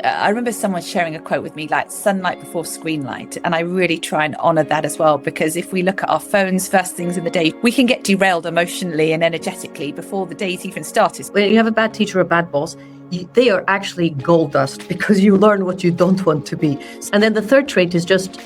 I remember someone sharing a quote with me, like sunlight before screen light. And I really try and honor that as well, because if we look at our phones first things in the day, we can get derailed emotionally and energetically before the day's even started. When you have a bad teacher or a bad boss, they are actually gold dust because you learn what you don't want to be. And then the third trait is just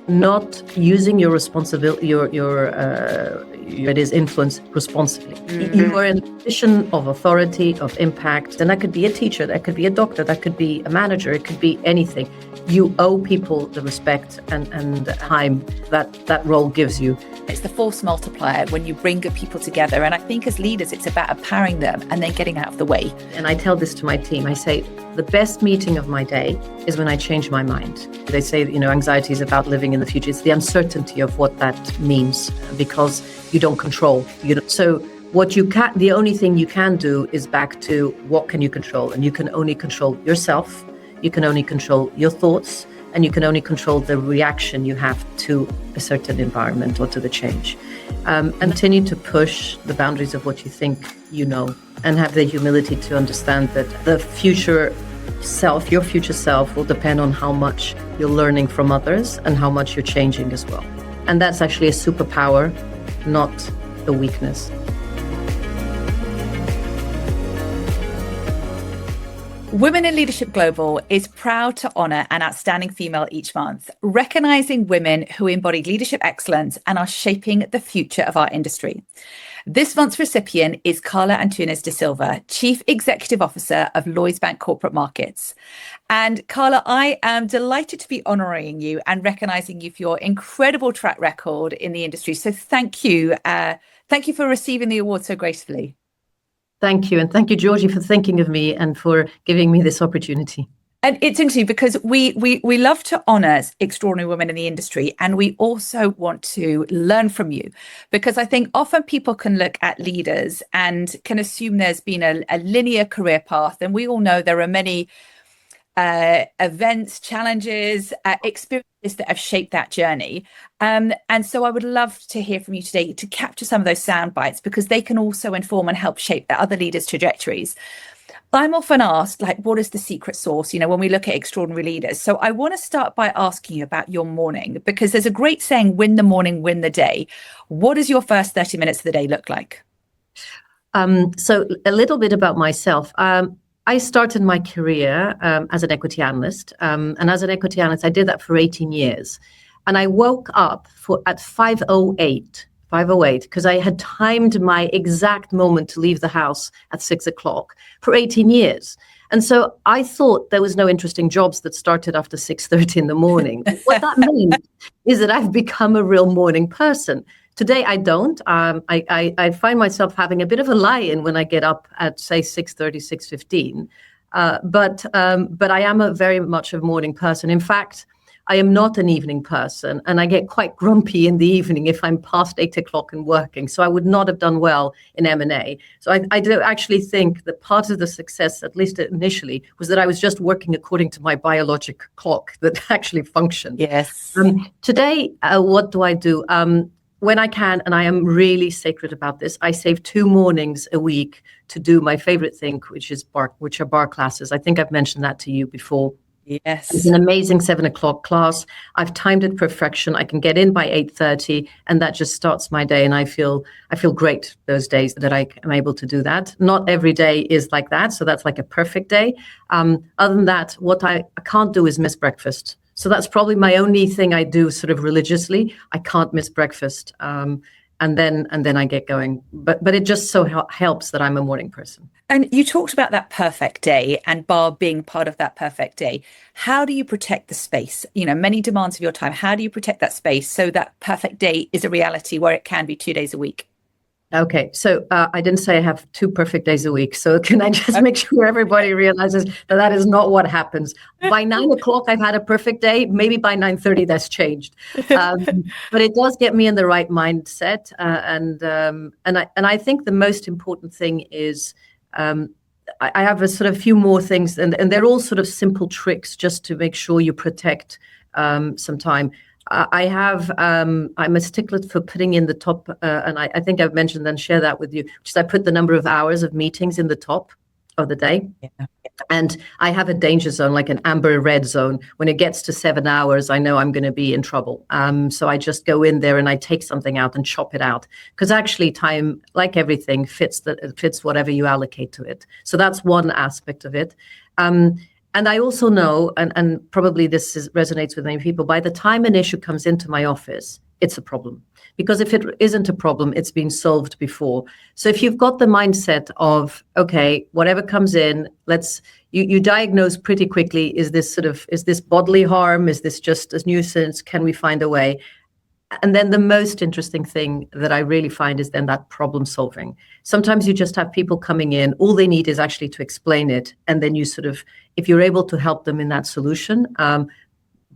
not using your responsibility, it is influence responsibly. You are in a position of authority, of impact, and that could be a teacher, that could be a doctor, that could be a manager, it could be anything. You owe people the respect and time that role gives you. It's the force multiplier when you bring good people together. And I think as leaders, it's about empowering them and then getting out of the way. And I tell this to my team. I say, the best meeting of my day is when I change my mind. They say, anxiety is about living in the future. It's the uncertainty of what that means because you don't control. So the only thing you can do is back to what can you control? And you can only control yourself. You can only control your thoughts, and you can only control the reaction you have to a certain environment or to the change. And continue to push the boundaries of what you think you know, and have the humility to understand that the future self, your future self, will depend on how much you're learning from others and how much you're changing as well. And that's actually a superpower, not a weakness. Women in Leadership Global is proud to honour an outstanding female each month, recognising women who embody leadership excellence and are shaping the future of our industry. This month's recipient is Carla Antunes da Silva, Chief Executive Officer of Lloyds Bank Corporate Markets. And Carla, I am delighted to be honouring you and recognising you for your incredible track record in the industry. So thank you. Thank you for receiving the award so gracefully. Thank you. And thank you, Georgie, for thinking of me and for giving me this opportunity. And it's interesting because we love to honour extraordinary women in the industry, and we also want to learn from you, because I think often people can look at leaders and can assume there's been a linear career path. And we all know there are many events, challenges, experiences that have shaped that journey. And so I would love to hear from you today to capture some of those sound bites, because they can also inform and help shape the other leaders' trajectories. I'm often asked, what is the secret sauce, when we look at extraordinary leaders? So I want to start by asking you about your morning, because there's a great saying, win the morning, win the day. What does your first 30 minutes of the day look like? So a little bit about myself. I started my career as an equity analyst. And as an equity analyst, I did that for 18 years. And I woke up at 5:08, because I had timed my exact moment to leave the house at 6 o'clock for 18 years. And so I thought there was no interesting jobs that started after 6:30 in the morning. What that means is that I've become a real morning person. Today, I don't. I find myself having a bit of a lie-in when I get up at, say, 6:30, 6:15. But I am very much a morning person. In fact, I am not an evening person, and I get quite grumpy in the evening if I'm past 8 o'clock and working. So I would not have done well in M&A. So I do actually think that part of the success, at least initially, was that I was just working according to my biologic clock that actually functioned. Yes. Today, what do I do? When I can, and I am really sacred about this, I save 2 mornings a week to do my favorite thing, which are bar classes. I think I've mentioned that to you before. Yes. It's an amazing 7 o'clock class. I've timed it perfection. I can get in by 8:30, and that just starts my day. And I feel great those days that I am able to do that. Not every day is like that. So that's like a perfect day. Other than that, what I can't do is miss breakfast. So that's probably my only thing I do sort of religiously. I can't miss breakfast. And then I get going. But it just so helps that I'm a morning person. And you talked about that perfect day and bar being part of that perfect day. How do you protect the space? Many demands of your time. How do you protect that space so that perfect day is a reality where it can be 2 days a week? Okay, so I didn't say I have 2 perfect days a week. So can I just make sure everybody realizes that is not what happens? By 9 o'clock, I've had a perfect day. Maybe by 9:30, that's changed. But it does get me in the right mindset. And I think the most important thing is I have a sort of few more things, and they're all sort of simple tricks just to make sure you protect some time. I'm a stickler for putting in the top, and I think I've mentioned and share that with you, which is I put the number of hours of meetings in the top of the day. Yeah. And I have a danger zone, like an amber red zone. When it gets to 7 hours, I know I'm going to be in trouble. So I just go in there and I take something out and chop it out. Because actually time, like everything, fits whatever you allocate to it. So that's one aspect of it. And I also know, and probably resonates with many people, by the time an issue comes into my office, it's a problem. Because if it isn't a problem, it's been solved before. So if you've got the mindset of, okay, whatever comes in, you diagnose pretty quickly, is this bodily harm? Is this just a nuisance? Can we find a way? And then the most interesting thing that I really find is then that problem solving. Sometimes you just have people coming in, all they need is actually to explain it. And then if you're able to help them in that solution,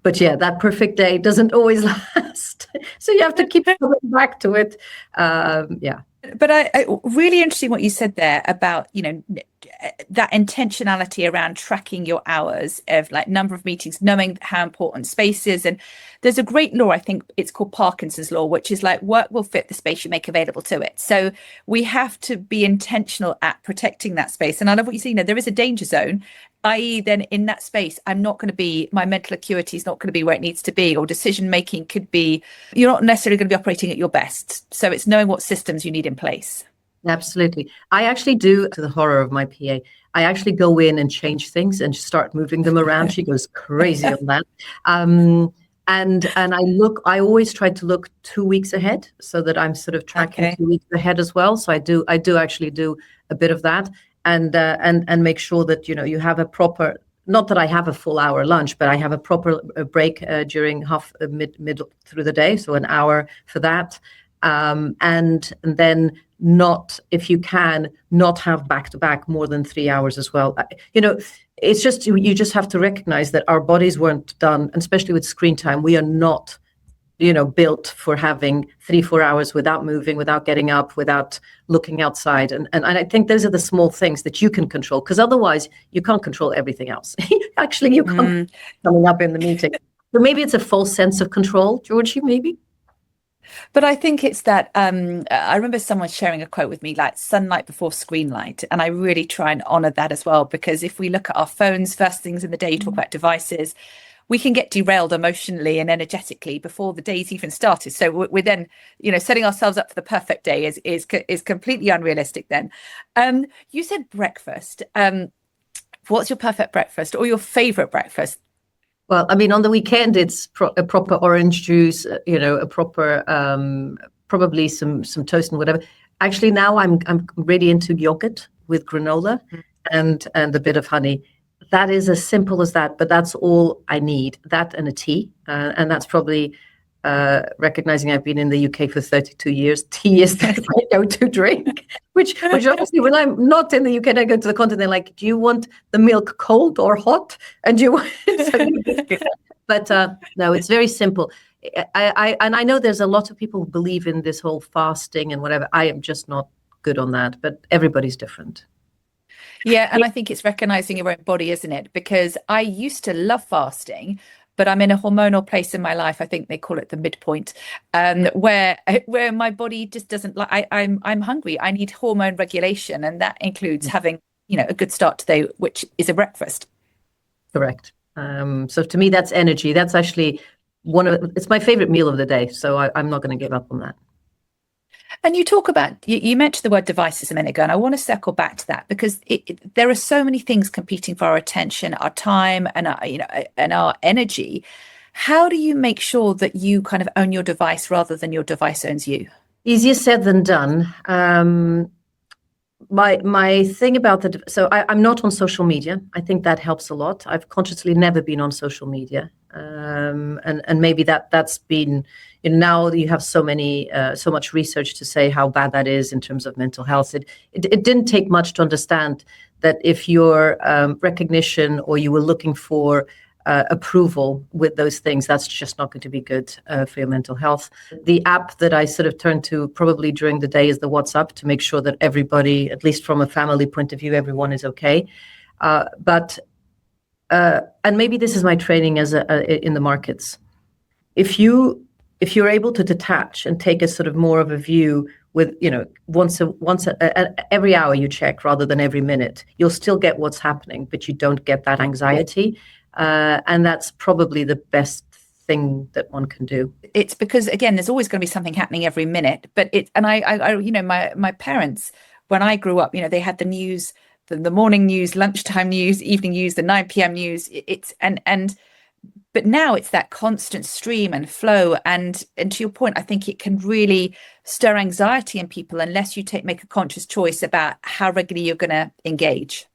but yeah, that perfect day doesn't always last. So you have to keep coming back to it. Yeah. But I really interesting what you said there about, that intentionality around tracking your hours of like number of meetings, knowing how important space is. And there's a great law, I think it's called Parkinson's law, which is like work will fit the space you make available to it. So we have to be intentional at protecting that space. And I love what you say, there is a danger zone, i.e. then in that space, I'm not going to be, my mental acuity is not going to be where it needs to be, or decision making could be, you're not necessarily going to be operating at your best. So it's knowing what systems you need in place. Absolutely. I actually do, to the horror of my PA, I actually go in and change things and start moving them around. She goes crazy on that. And I always try to look 2 weeks ahead so that I'm sort of tracking 2 weeks ahead as well. So I do actually do a bit of that and make sure that, you have a proper, not that I have a full hour lunch, but I have a proper break during mid through the day. So an hour for that. And then not, if you can, not have back-to-back more than 3 hours as well. It's just, you just have to recognize that our bodies weren't done, and especially with screen time, we are not, built for having 3-4 hours without moving, without getting up, without looking outside. And I think those are the small things that you can control, because otherwise you can't control everything else. Actually, you can't coming up in the meeting. So maybe it's a false sense of control, Georgie, maybe? But I think it's that, I remember someone sharing a quote with me, like sunlight before screen light. And I really try and honor that as well, because if we look at our phones first things in the day, you talk about devices, we can get derailed emotionally and energetically before the day's even started. So we're then, setting ourselves up for the perfect day is completely unrealistic then. You said breakfast. What's your perfect breakfast or your favorite breakfast? Well, I mean, on the weekend, it's a proper orange juice, a proper, probably some toast and whatever. Actually, now I'm really into yogurt with granola and a bit of honey. That is as simple as that, but that's all I need. That and a tea, and that's probably recognizing I've been in the UK for 32 years. Tea is my go-to drink, which obviously when I'm not in the UK and I go to the continent, they're like, do you want the milk cold or hot? And do you want... But no, it's very simple. I know there's a lot of people who believe in this whole fasting and whatever. I am just not good on that, but everybody's different. Yeah, and I think it's recognizing your own body, isn't it? Because I used to love fasting, but I'm in a hormonal place in my life. I think they call it the midpoint, where my body just doesn't like. I'm hungry. I need hormone regulation, and that includes having a good start to the day, which is a breakfast. Correct. So to me, that's energy. That's actually it's my favorite meal of the day. So I'm not going to give up on that. And you talk about, you mentioned the word devices a minute ago, and I want to circle back to that because there are so many things competing for our attention, our time, and our energy. How do you make sure that you kind of own your device rather than your device owns you? Easier said than done. My thing about so I'm not on social media. I think that helps a lot. I've consciously never been on social media, and maybe that's been. Now you have so much research to say how bad that is in terms of mental health. It didn't take much to understand that if your recognition or you were looking for approval with those things, that's just not going to be good for your mental health. The app that I sort of turn to probably during the day is the WhatsApp to make sure that everybody, at least from a family point of view, everyone is okay. And maybe this is my training in the markets. If you if you're able to detach and take a sort of more of a view with, every hour you check rather than every minute, you'll still get what's happening, but you don't get that anxiety. And that's probably the best thing that one can do. It's because, again, there's always going to be something happening every minute. But my parents, when I grew up, they had the news, the morning news, lunchtime news, evening news, the 9 p.m. news. But now it's that constant stream and flow. And to your point, I think it can really stir anxiety in people unless you make a conscious choice about how regularly you're going to engage.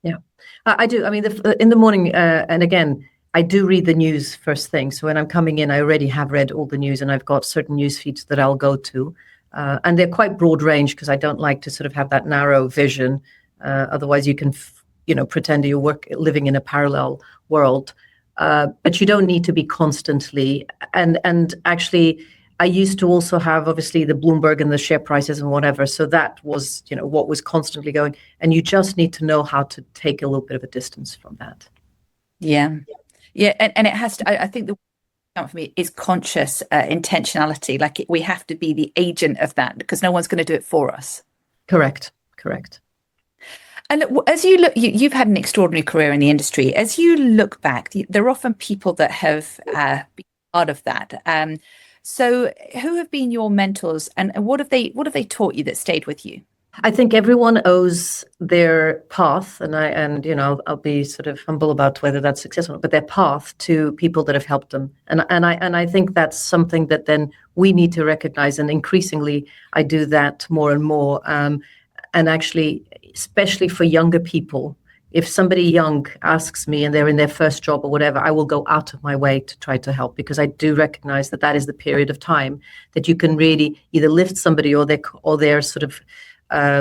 Yeah, I do. I mean, in the morning, and again, I do read the news first thing. So when I'm coming in, I already have read all the news, and I've got certain news feeds that I'll go to. And they're quite broad range because I don't like to sort of have that narrow vision. Otherwise, you can, pretend you're living in a parallel world. But you don't need to be constantly. And actually, I used to also have, obviously, the Bloomberg and the share prices and whatever. So that was, what was constantly going. And you just need to know how to take a little bit of a distance from that. Yeah. Yeah. And it has to, I think the for me is conscious intentionality. Like we have to be the agent of that because no one's going to do it for us. Correct. And as you look, you've had an extraordinary career in the industry. As you look back, there are often people that have been part of that. So who have been your mentors and what have they taught you that stayed with you? I think everyone owes their path, and I'll be sort of humble about whether that's successful, but their path to people that have helped them, and I think that's something that then we need to recognize, and increasingly I do that more and more, and actually, especially for younger people, if somebody young asks me and they're in their first job or whatever, I will go out of my way to try to help because I do recognize that is the period of time that you can really either lift somebody or their sort of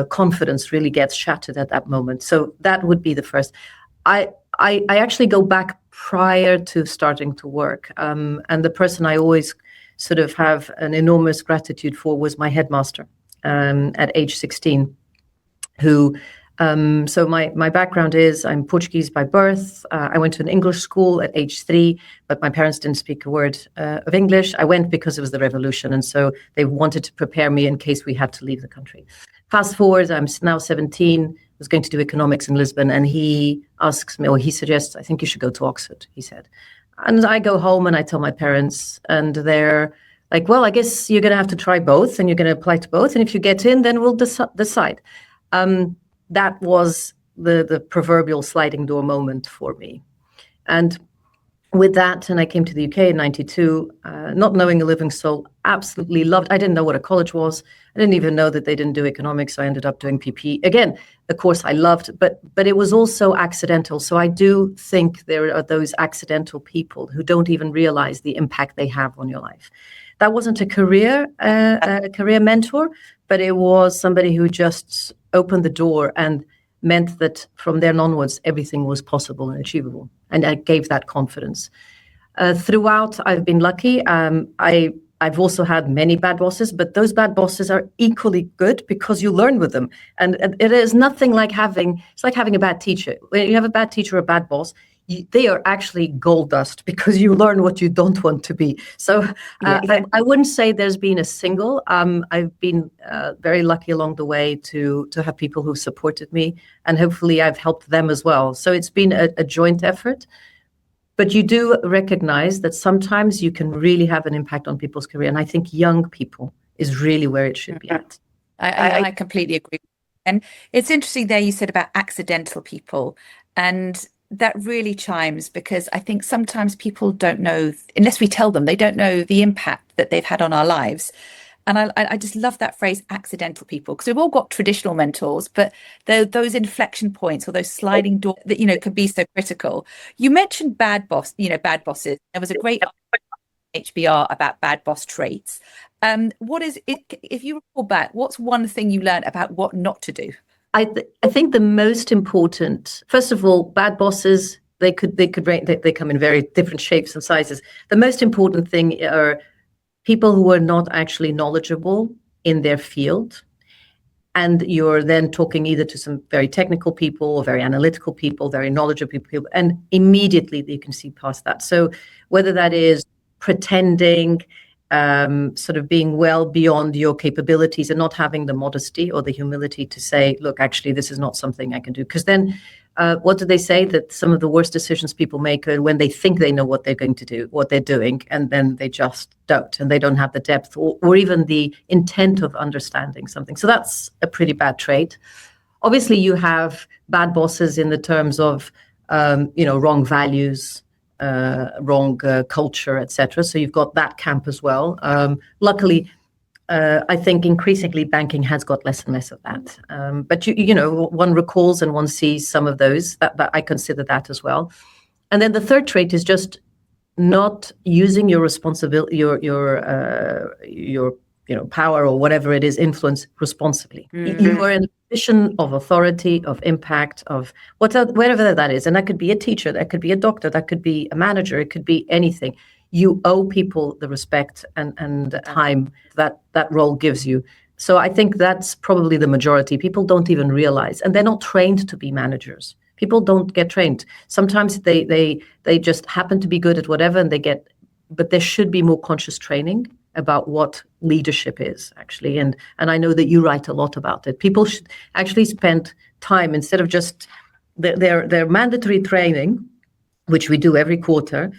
confidence really gets shattered at that moment. So that would be the first. I actually go back prior to starting to work. And the person I always sort of have an enormous gratitude for was my headmaster at age 16, who, so my background is I'm Portuguese by birth. I went to an English school at age 3, but my parents didn't speak a word of English. I went because it was the revolution. And so they wanted to prepare me in case we had to leave the country. Fast forward, I'm now 17, was going to do economics in Lisbon, and he asks me, or he suggests, I think you should go to Oxford, he said. And I go home and I tell my parents, and they're like, well, I guess you're going to have to try both, and you're going to apply to both, and if you get in, then we'll decide. That was the proverbial sliding door moment for me. And with that, and I came to the UK in 92, not knowing a living soul, absolutely loved. I didn't know what a college was. I didn't even know that they didn't do economics. So I ended up doing PP. Again, a course I loved, but it was also accidental. So I do think there are those accidental people who don't even realize the impact they have on your life. That wasn't a career mentor, but it was somebody who just opened the door and meant that from then onwards, everything was possible and achievable. And I gave that confidence. Throughout, I've been lucky. I've also had many bad bosses, but those bad bosses are equally good because you learn with them. And it is nothing like it's like having a bad teacher. When you have a bad teacher or a bad boss, they are actually gold dust because you learn what you don't want to be. So I wouldn't say there's been a single. I've been very lucky along the way to have people who supported me, and hopefully I've helped them as well. So it's been a joint effort. But you do recognize that sometimes you can really have an impact on people's career. And I think young people is really where it should be at. I completely agree. And it's interesting there you said about accidental people. And that really chimes because I think sometimes people don't know, unless we tell them, they don't know the impact that they've had on our lives. And I just love that phrase, accidental people, because we've all got traditional mentors, but those inflection points or those sliding doors that, can be so critical. You mentioned bad bosses. There was a great HBR about bad boss traits. What is it, if you recall back, what's one thing you learned about what not to do? I think the most important, first of all, bad bosses, they come in very different shapes and sizes. The most important thing are people who are not actually knowledgeable in their field. And you're then talking either to some very technical people or very analytical people, very knowledgeable people, and immediately you can see past that. So whether that is pretending, sort of being well beyond your capabilities and not having the modesty or the humility to say, look, actually, this is not something I can do. Because then what do they say? That some of the worst decisions people make are when they think they know what they're going to do, what they're doing, and then they just don't, and they don't have the depth or even the intent of understanding something. So that's a pretty bad trait. Obviously, you have bad bosses in the terms of, wrong values, wrong culture, etc. So you've got that camp as well. Luckily, I think increasingly banking has got less and less of that. But one recalls and one sees some of those. That I consider that as well. And then the third trait is just not using your responsibility, your power or whatever it is, influence responsibly. Mm-hmm. You are in a position of authority, of impact, of whatever that is. And that could be a teacher, that could be a doctor, that could be a manager, it could be anything. You owe people the respect and time that role gives you. So I think that's probably the majority. People don't even realize, and they're not trained to be managers. People don't get trained. Sometimes they just happen to be good at whatever, and but there should be more conscious training about what leadership is, actually. And I know that you write a lot about it. People should actually spend time, instead of just their mandatory training, which we do every quarter,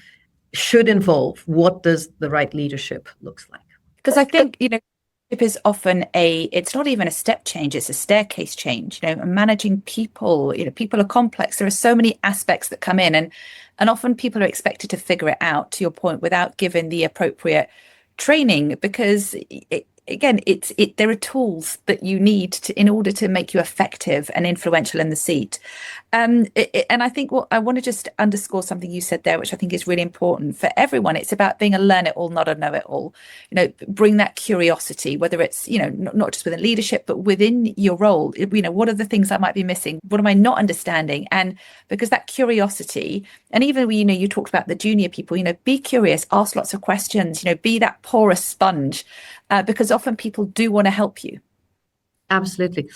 should involve what does the right leadership looks like. Because I think, leadership is often it's not even a step change, it's a staircase change. Managing people, people are complex. There are so many aspects that come in, and often people are expected to figure it out, to your point, without giving the appropriate training, because there are tools that you need in order to make you effective and influential in the seat. And I think what I want to just underscore something you said there, which I think is really important for everyone. It's about being a learn-it-all, not a know-it-all. Bring that curiosity, whether it's not just within leadership, but within your role. What are the things I might be missing? What am I not understanding? And because that curiosity, and even you talked about the junior people, be curious, ask lots of questions, be that porous sponge, because often people do want to help you. Absolutely.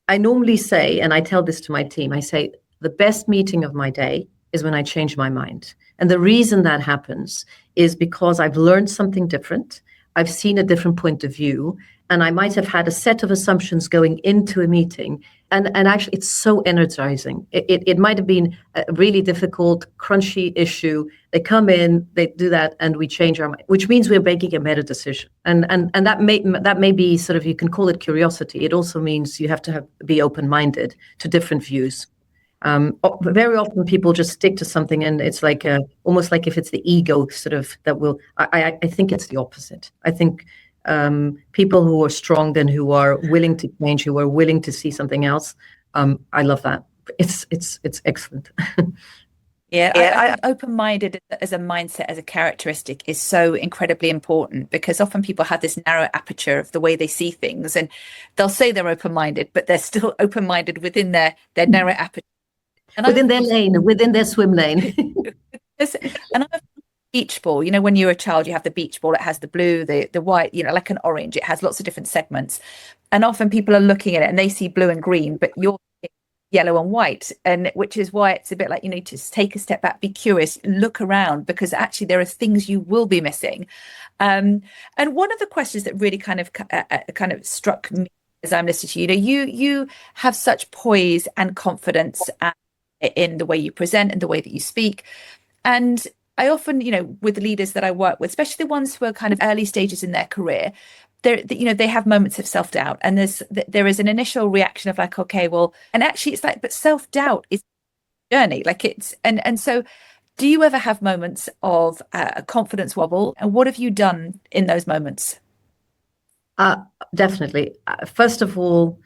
I normally say, and I tell this to my team, I say, the best meeting of my day is when I change my mind. And the reason that happens is because I've learned something different. I've seen a different point of view, and I might have had a set of assumptions going into a meeting. And actually, it's so energizing. It might have been a really difficult, crunchy issue. They come in, they do that, and we change our mind, which means we're making a better decision. And that may be sort of, you can call it curiosity. It also means you have to be open-minded to different views. Very often people just stick to something, and it's like almost like if it's the ego sort of that will. I think it's the opposite. I think people who are strong, then who are willing to change, who are willing to see something else. I love that. It's excellent. Yeah, open-minded as a mindset, as a characteristic, is so incredibly important, because often people have this narrow aperture of the way they see things, and they'll say they're open-minded, but they're still open-minded within their narrow aperture. And within their lane, within their swim lane. And I'm a beach ball. When you're a child, you have the beach ball. It has the blue, the white, like an orange. It has lots of different segments. And often people are looking at it and they see blue and green, but you're yellow and white. And which is why it's a bit like, to take a step back, be curious, look around, because actually there are things you will be missing. And one of the questions that really kind of struck me as I'm listening to you have such poise and confidence in the way you present and the way that you speak. And I often, with the leaders that I work with, especially the ones who are kind of early stages in their career, they have moments of self-doubt, and there is an initial reaction of like, okay, well, and actually it's like, but self-doubt is a journey, like it's, and so do you ever have moments of a confidence wobble, and what have you done in those moments? Definitely. First of all,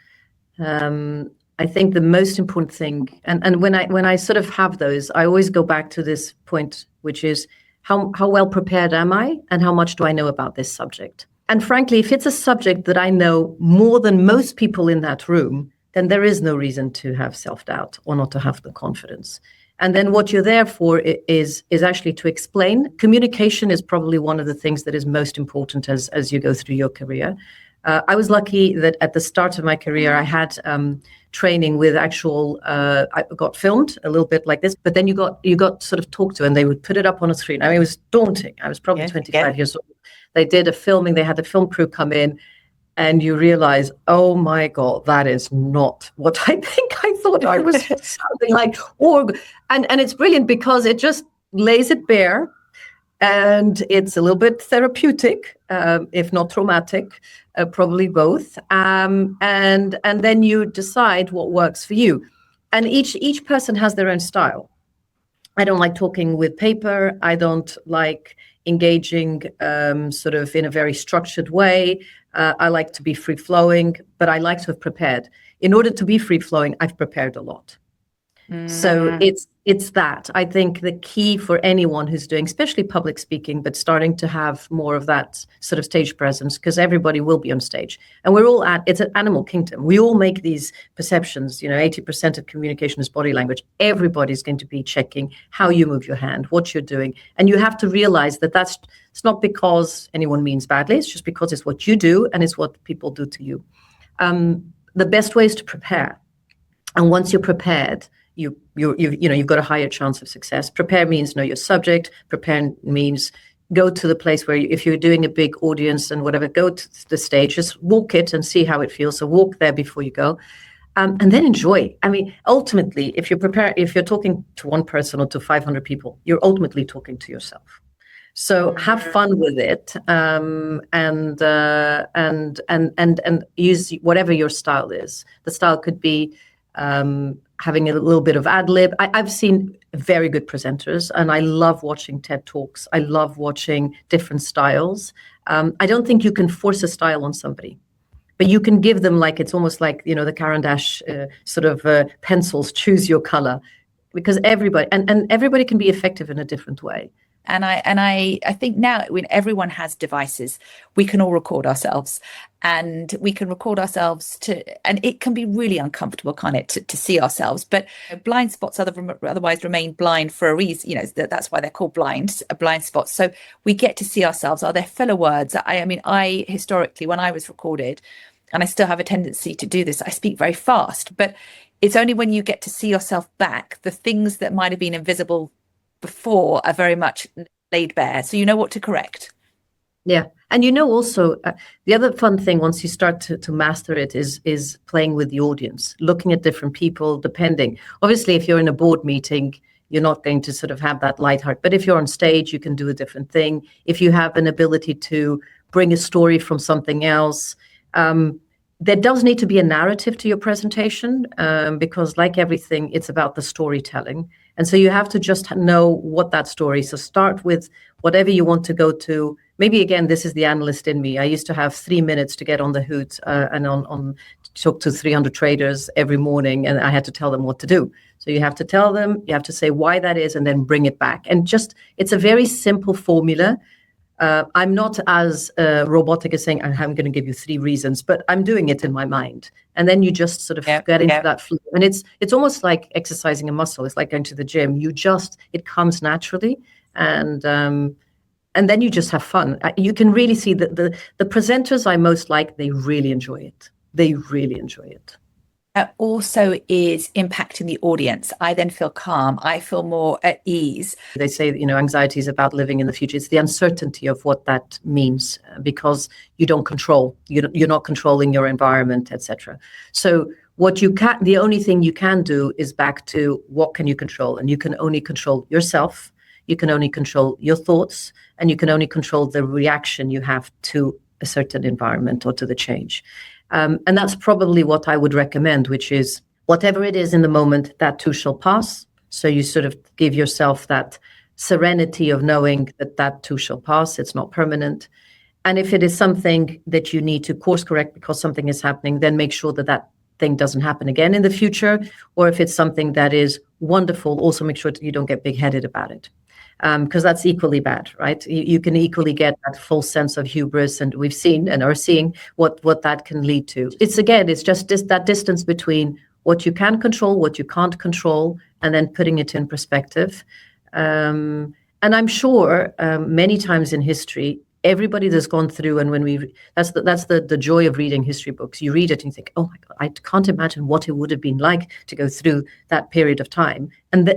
I think the most important thing, and when I sort of have those, I always go back to this point, which is how well prepared am I, and how much do I know about this subject? And frankly, if it's a subject that I know more than most people in that room, then there is no reason to have self-doubt or not to have the confidence. And then what you're there for is actually to explain. Communication is probably one of the things that is most important as you go through your career. I was lucky that at the start of my career, I had training with actual, I got filmed a little bit like this, but then you got sort of talked to, and they would put it up on a screen. I mean, it was daunting. I was probably 25 years old. they did a filming, they had the film crew come in, and you realize, oh my God, that is not what I think I thought I was sounding like. And it's brilliant because it just lays it bare, and it's a little bit therapeutic, if not traumatic, probably both. And then you decide what works for you. And each person has their own style. I don't like talking with paper. I don't like engaging sort of in a very structured way. I like to be free-flowing, but I like to have prepared. In order to be free-flowing, I've prepared a lot. So it's that. I think the key for anyone who's doing, especially public speaking, but starting to have more of that sort of stage presence, because everybody will be on stage. And it's an animal kingdom. We all make these perceptions, 80% of communication is body language. Everybody's going to be checking how you move your hand, what you're doing. And you have to realize that it's not because anyone means badly. It's just because it's what you do and it's what people do to you. The best way is to prepare. And once you're prepared, you've got a higher chance of success. Prepare means know your subject. Prepare means go to the place where if you're doing a big audience and whatever, go to the stage, just walk it and see how it feels. So walk there before you go, and then enjoy. I mean, ultimately, if you're talking to one person or to 500 people, you're ultimately talking to yourself. So have fun with it, and use whatever your style is. The style could be having a little bit of ad lib. I've seen very good presenters, and I love watching TED Talks. I love watching different styles. I don't think you can force a style on somebody, but you can give them, like, it's almost like, the Caran d'Ache sort of pencils, choose your color, because everybody can be effective in a different way. And I think now when everyone has devices, we can all record ourselves, and we can record ourselves and it can be really uncomfortable, can't it, to see ourselves. But blind spots otherwise remain blind for a reason. That's why they're called blind spots. So we get to see ourselves. Are there filler words? I historically, when I was recorded, and I still have a tendency to do this, I speak very fast, but it's only when you get to see yourself back, the things that might have been invisible before are very much laid bare, so you know what to correct. Yeah. And also the other fun thing, once you start to master it, is playing with the audience, looking at different people, depending. Obviously, if you're in a board meeting, you're not going to sort of have that light heart, but if you're on stage, you can do a different thing. If you have an ability to bring a story from something else, there does need to be a narrative to your presentation, because like everything, it's about the storytelling. And so you have to just know what that story is. So start with whatever you want to go to. Maybe, again, this is the analyst in me. I used to have 3 minutes to get on the hoot and talk to 300 traders every morning, and I had to tell them what to do. So you have to tell them, you have to say why that is, and then bring it back. And it's a very simple formula. I'm not as robotic as saying, I'm going to give you 3 reasons, but I'm doing it in my mind. And then you just sort of get into that flow. And it's almost like exercising a muscle. It's like going to the gym. It comes naturally. And then you just have fun. You can really see that the presenters I most like, they really enjoy it. They really enjoy it. Also is impacting the audience. I then feel calm. I feel more at ease. They say, anxiety is about living in the future. It's the uncertainty of what that means, because you don't control. You're not controlling your environment, etc. So the only thing you can do is back to what can you control, and you can only control yourself. You can only control your thoughts, and you can only control the reaction you have to a certain environment or to the change. And that's probably what I would recommend, which is whatever it is in the moment, that too shall pass. So you sort of give yourself that serenity of knowing that too shall pass. It's not permanent. And if it is something that you need to course correct because something is happening, then make sure that thing doesn't happen again in the future. Or if it's something that is wonderful, also make sure that you don't get big-headed about it. Because that's equally bad, right? You can equally get that full sense of hubris, and we've seen and are seeing what that can lead to. It's just that distance between what you can control, what you can't control, and then putting it in perspective. And I'm sure many times in history, everybody that's gone through, and that's the joy of reading history books. You read it and you think, oh my God, I can't imagine what it would have been like to go through that period of time. And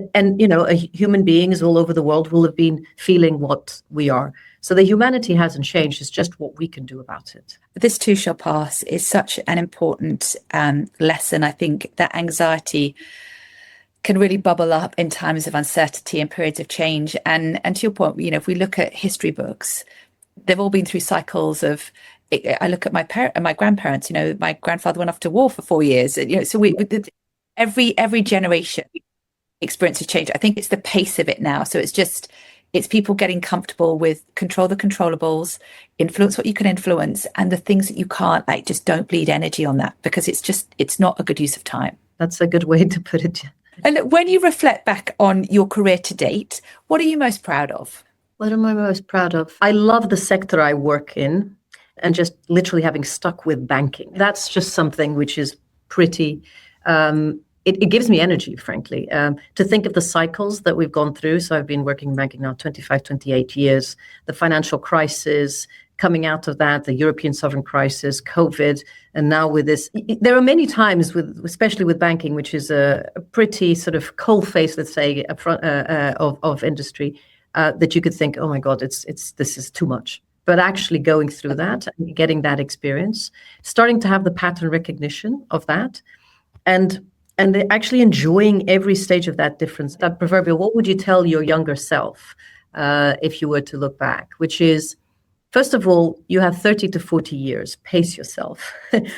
human beings all over the world will have been feeling what we are. So the humanity hasn't changed. It's just what we can do about it. This too shall pass is such an important lesson. I think that anxiety can really bubble up in times of uncertainty and periods of change. And to your point, if we look at history books, they've all been through cycles of. I look at my grandparents. My grandfather went off to war for 4 years. So every generation experiences change. I think it's the pace of it now. So it's people getting comfortable with control the controllables, influence what you can influence, and the things that you can't, just don't bleed energy on that, because it's not a good use of time. That's a good way to put it. And when you reflect back on your career to date, what are you most proud of? What am I most proud of? I love the sector I work in, and just literally having stuck with banking. That's just something which is pretty, it gives me energy, frankly, to think of the cycles that we've gone through. So I've been working in banking now 25, 28 years, the financial crisis, coming out of that, the European sovereign crisis, COVID, and now with this. There are many times, especially with banking, which is a pretty sort of cold face, let's say, of industry, that you could think, oh my God, this is too much. But actually going through that and getting that experience, starting to have the pattern recognition of that, and actually enjoying every stage of that difference. That proverbial, what would you tell your younger self if you were to look back? Which is, first of all, you have 30 to 40 years. Pace yourself,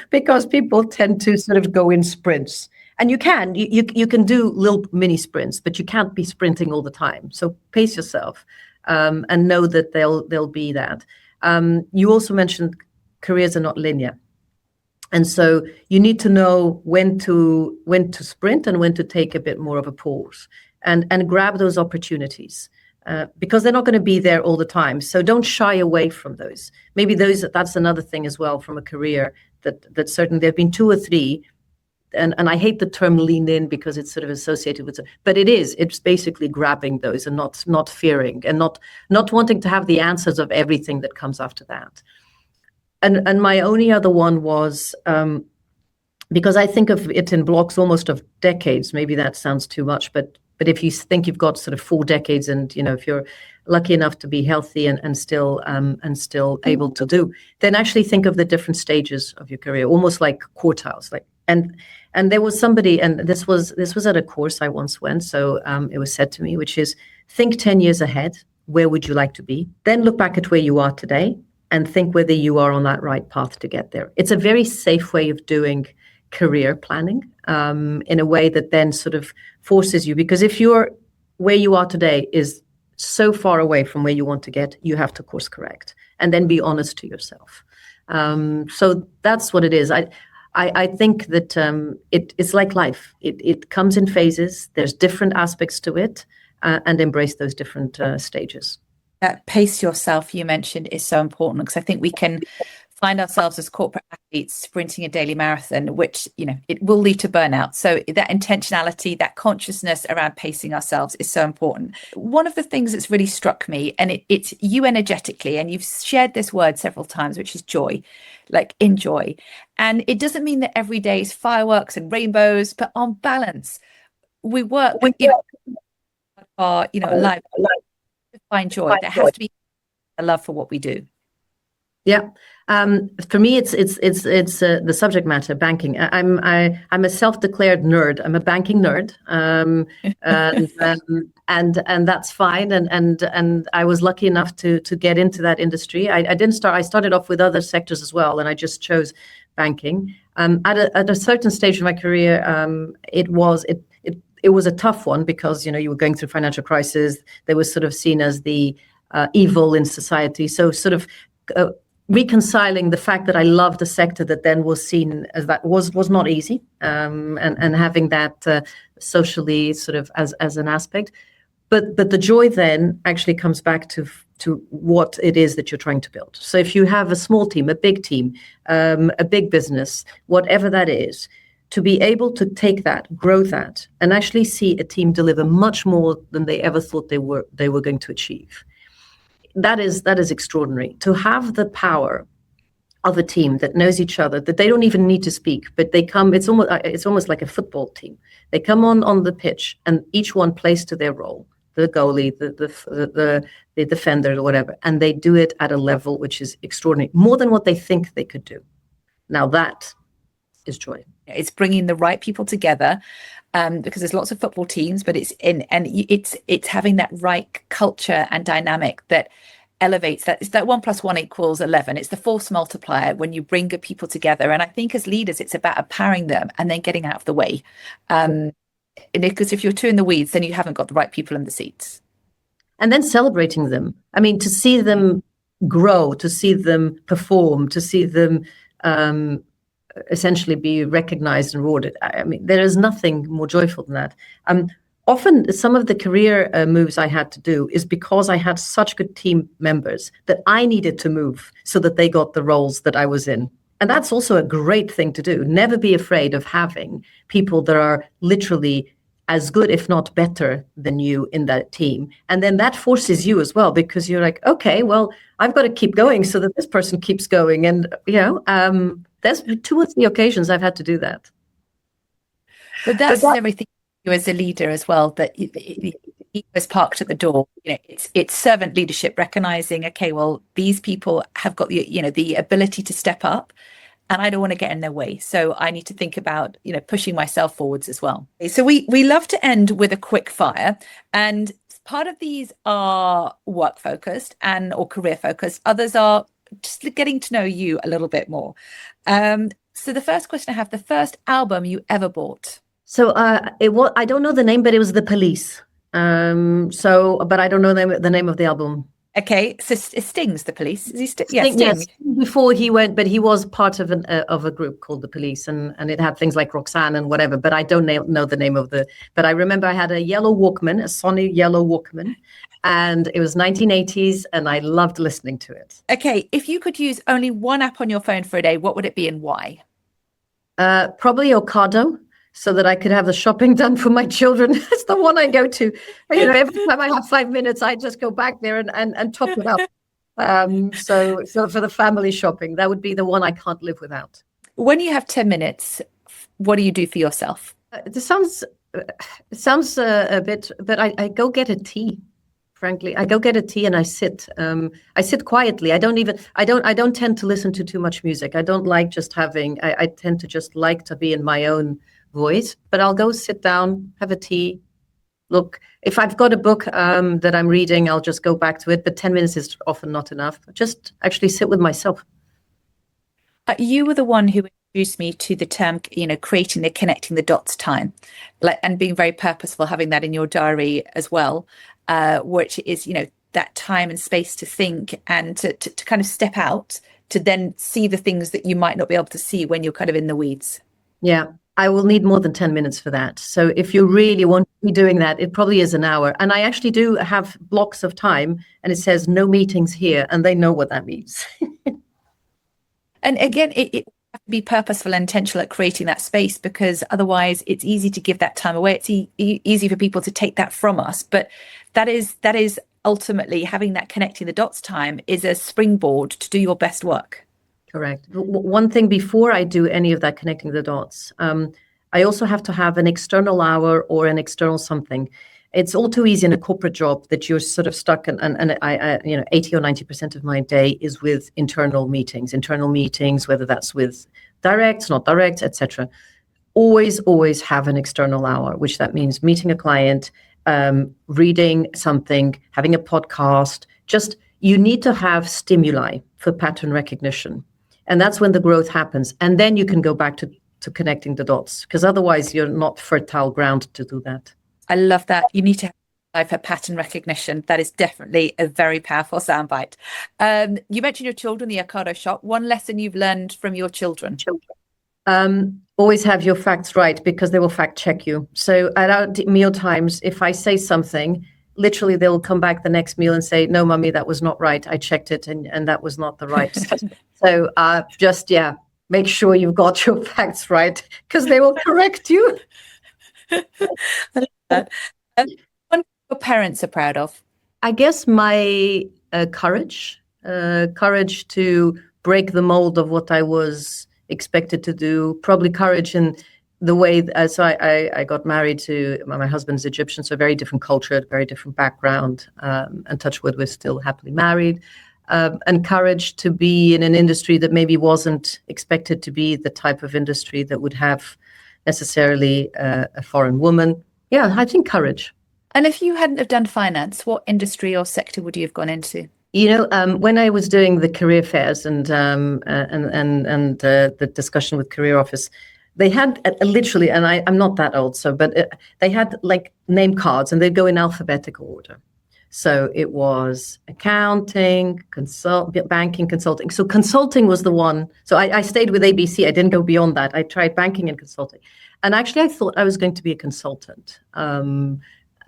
because people tend to sort of go in sprints. And you can do little mini sprints, but you can't be sprinting all the time. So pace yourself, and know that there'll be that. You also mentioned careers are not linear. And so you need to know when to sprint and when to take a bit more of a pause and grab those opportunities, because they're not going to be there all the time. So don't shy away from those. Maybe that's another thing as well from a career that certainly there have been 2 or 3. And I hate the term lean in because it's sort of associated with, but it's basically grabbing those and not fearing and not wanting to have the answers of everything that comes after that. And my only other one was, because I think of it in blocks almost of decades. Maybe that sounds too much, but if you think you've got sort of 4 decades, and if you're lucky enough to be healthy and still able to do, then actually think of the different stages of your career, almost like quartiles. And there was somebody, and this was at a course I once went. So it was said to me, which is, think 10 years ahead. Where would you like to be? Then look back at where you are today and think whether you are on that right path to get there. It's a very safe way of doing career planning, in a way that then sort of forces you, because if you're where you are today is so far away from where you want to get, you have to course correct and then be honest to yourself. So that's what it is. I think that it's like life. It comes in phases. There's different aspects to it, and embrace those different stages. That pace yourself you mentioned is so important, because I think we can find ourselves as corporate athletes sprinting a daily marathon, which, it will lead to burnout. So that intentionality, that consciousness around pacing ourselves is so important. One of the things that's really struck me, and it's you energetically, and you've shared this word several times, which is joy, like enjoy. And it doesn't mean that every day is fireworks and rainbows, but on balance, we work, life to find joy. There has to be a love for what we do. Yeah. For me, it's the subject matter, banking. I'm a self-declared nerd. I'm a banking nerd, and that's fine. And I was lucky enough to get into that industry. I didn't start. I started off with other sectors as well, and I just chose banking. At a certain stage in my career, it was a tough one, because you were going through financial crisis. They were sort of seen as the evil in society. So sort of reconciling the fact that I loved the sector that then was seen as that was not easy, and having that socially sort of as an aspect. But the joy then actually comes back to what it is that you're trying to build. So if you have a small team, a big team, a big business, whatever that is, to be able to take that, grow that, and actually see a team deliver much more than they ever thought they were going to achieve. That is extraordinary. To have the power of a team that knows each other, that they don't even need to speak, but they come. It's almost like a football team. They come on the pitch, and each one plays to their role. the goalie, the defender, or whatever, and they do it at a level which is extraordinary, more than what they think they could do. Now that is joy. It's bringing the right people together, because there's lots of football teams, but it's having that right culture and dynamic that elevates that. It's that 1 + 1 = 11. It's the force multiplier when you bring good people together. And I think as leaders, it's about empowering them and then getting out of the way. Because if you're too in the weeds, then you haven't got the right people in the seats. And then celebrating them. I mean, to see them grow, to see them perform, to see them essentially be recognized and rewarded. I mean, there is nothing more joyful than that. Often some of the career moves I had to do is because I had such good team members that I needed to move so that they got the roles that I was in. And that's also a great thing to do. Never be afraid of having people that are literally as good, if not better than you in that team. And then that forces you as well, because you're like, okay, well, I've got to keep going so that this person keeps going. And, there's 2 or 3 occasions I've had to do that. But that's everything you as a leader as well, that ego is parked at the door. It's servant leadership, recognizing, okay, well, these people have got the ability to step up, and I don't want to get in their way. So I need to think about, pushing myself forwards as well. So we love to end with a quick fire, and part of these are work focused or career focused. Others are just getting to know you a little bit more. So the first question I have, the first album you ever bought? So I don't know the name, but it was The Police. But I don't know the name of the album. Okay, so Sting's The Police. Is he Sting? Yes, before he went, but he was part of a group called The Police, and it had things like Roxanne and whatever. But I don't know the name of the. But I remember I had a yellow Walkman, a Sony yellow Walkman, and it was 1980s, and I loved listening to it. Okay, if you could use only one app on your phone for a day, what would it be and why? Probably Ocado, so that I could have the shopping done for my children. That's the one I go to. Every time I have 5 minutes, I just go back there and top it up. So for the family shopping, that would be the one I can't live without. When you have 10 minutes, what do you do for yourself? This sounds a bit, but I go get a tea. Frankly, I go get a tea and I sit. I sit quietly. I don't tend to listen to too much music. I don't like just having. I tend to just like to be in my own voice. But I'll go sit down, have a tea. Look, if I've got a book that I'm reading, I'll just go back to it. But 10 minutes is often not enough. Just actually sit with myself. You were the one who introduced me to the term, creating the connecting the dots time, and being very purposeful, having that in your diary as well, which is, that time and space to think and to kind of step out to then see the things that you might not be able to see when you're kind of in the weeds. Yeah, I will need more than 10 minutes for that. So if you really want to be doing that, it probably is an hour. And I actually do have blocks of time, and it says no meetings here, and they know what that means. And again, it have to be purposeful and intentional at creating that space, because otherwise it's easy to give that time away. It's easy for people to take that from us. But that is ultimately having that connecting the dots time is a springboard to do your best work. Correct. One thing before I do any of that connecting the dots, I also have to have an external hour or an external something. It's all too easy in a corporate job that you're sort of stuck, and I 80 or 90% of my day is with internal meetings, whether that's with directs, not directs, etc. Always have an external hour, which that means meeting a client, reading something, having a podcast. Just, you need to have stimuli for pattern recognition. And that's when the growth happens. And then you can go back to connecting the dots, because otherwise you're not fertile ground to do that. I love that. You need to have life for pattern recognition. That is definitely a very powerful soundbite. You mentioned your children, the Ocado shop. One lesson you've learned from your children? Always have your facts right, because they will fact check you. So at our meal times, if I say something, literally they'll come back the next meal and say, no, Mummy, that was not right. I checked it and that was not the right. So make sure you've got your facts right, because they will correct you. What your parents are proud of? I guess my courage to break the mold of what I was expected to do. Probably courage in the way, so I got married to, my husband's Egyptian, so very different culture, very different background, and touch wood, we're still happily married. And courage to be in an industry that maybe wasn't expected to be the type of industry that would have necessarily a foreign woman. Yeah, I think courage. And if you hadn't have done finance, what industry or sector would you have gone into? When I was doing the career fairs and the discussion with career office, they had literally, and I'm not that old, but they had like name cards, and they'd go in alphabetical order. So it was accounting, banking, consulting. So consulting was the one. So I stayed with ABC. I didn't go beyond that. I tried banking and consulting, and actually I thought I was going to be a consultant.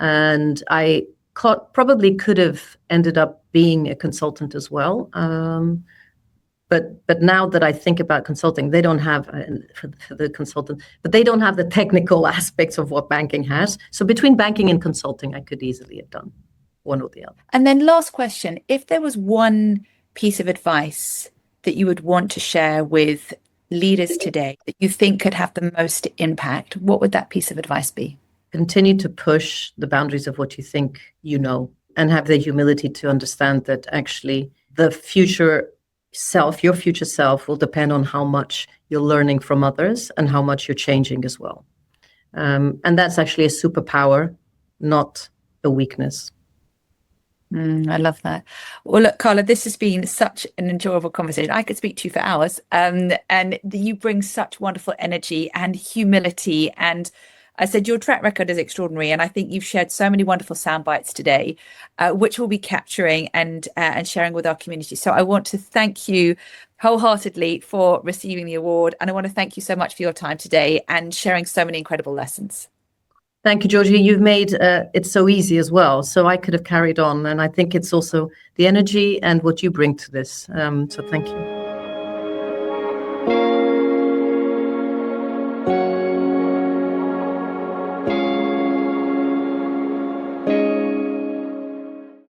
And I probably could have ended up being a consultant as well. But now that I think about consulting, they don't have, for the consultant, but they don't have the technical aspects of what banking has. So between banking and consulting, I could easily have done one or the other. And then last question, if there was one piece of advice that you would want to share with leaders today that you think could have the most impact, what would that piece of advice be? Continue to push the boundaries of what you think you know, and have the humility to understand that actually the future self, your future self, will depend on how much you're learning from others and how much you're changing as well. And that's actually a superpower, not a weakness. I love that. Well, look, Carla, this has been such an enjoyable conversation. I could speak to you for hours. And you bring such wonderful energy and humility. And I said your track record is extraordinary. And I think you've shared so many wonderful sound bites today, which we'll be capturing and sharing with our community. So I want to thank you wholeheartedly for receiving the award. And I want to thank you so much for your time today and sharing so many incredible lessons. Thank you, Georgie. You've made it so easy as well. So I could have carried on. And I think it's also the energy and what you bring to this. So thank you.